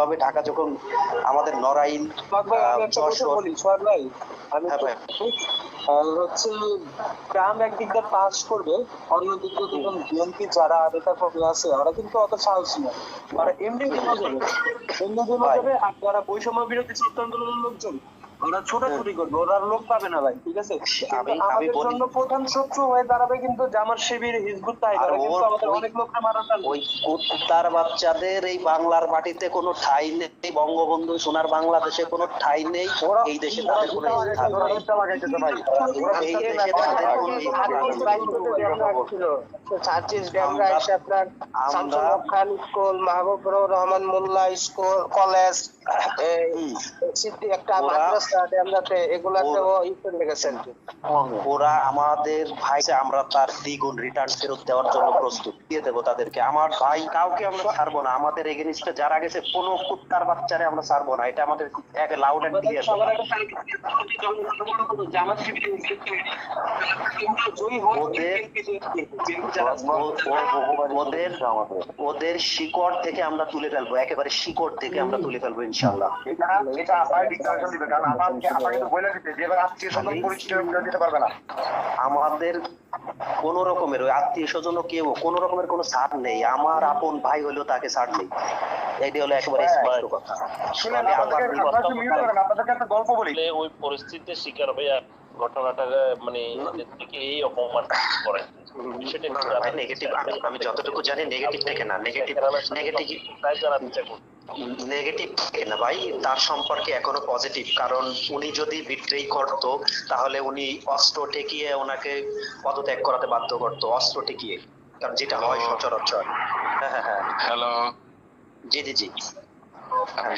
হবে ঢাকা যখন আমাদের নড়াইল হচ্ছে ট্রাম্প একদিক দিয়ে পাস করবে, অন্যদিক দিয়ে দেখুন বিএনপি যারা নেতা কর্মী আছে ওরা কিন্তু অত সাহসী না, ওরা এমনি যাবে। আর যারা বৈষম্য বিরোধী ছাত্র আন্দোলনের লোকজন ওরা ছোটাছুটি করবে, ওরা লোক পাবে না ভাই, ঠিক আছে। আমাদের জন্য প্রধান শত্রু হয়ে দাঁড়াবে কিন্তু জামাত শিবির, হিজবুত তাহলে কিন্তু আমাদের অনেক লোককে মারা যাবে। ওই কুত্তার বাচ্চাদের এই বাংলার মাটিতে কোনো ঠাই নেই, বঙ্গবন্ধু সোনার বাংলাদেশে কোনো ঠাই নেই, এই দেশে তাদের কোনো স্কুল, মাহবুবুর রহমান মোল্লা স্কুল, কলেজ, একটা মাদ্রাসা, ওরা আমাদের ভাই, আমরা তার দ্বিগুণ রিটার্ন ফেরত দেওয়ার জন্য প্রস্তুত, দিয়ে দেবো তাদেরকে। আমার ভাই কাউকে আমরা ছাড়বো না, আমাদের এগেইনস্টে যারা গেছে কোনো কুত্তার বাচ্চারে আমরা ছাড়বো না, এটা আমাদের এক লাউড এন্ড ক্লিয়ার। ওদের শিকড় থেকে আমরা তুলে ফেলবো, একেবারে শিকড় থেকে আমরা তুলে ফেলবো ইনশাআল্লাহ। আমাদের কোন রকমের ওই আত্মীয় স্বজন কেউ কোন রকমের কোনো ছাড় নেই, আমার আপন ভাই হলেও তাকে ছাড় নেই, এটি হলো একেবারে স্পষ্ট কথা। আপনাদেরকে একটা গল্প বলি, ওই পরিস্থিতির শিকার হয়ে ঘটনাটা মানে এই অপমান করে নেগেটিভ, আমি যতটুকু জানি নেগেটিভ থেকে না, নেগেটিভ থেকে না ভাই, তার সম্পর্কে এখনো পজিটিভ। কারণ উনি যদি বিট্রেই করতো তাহলে উনি অস্ত্র ঠেকিয়ে ওনাকে পদত্যাগ করাতে বাধ্য করতো, অস্ত্র ঠেকিয়ে, কারণ যেটা হয় সচরাচর। হ্যাঁ হ্যাঁ হ্যাঁ, হ্যালো, জি জি জি। আমি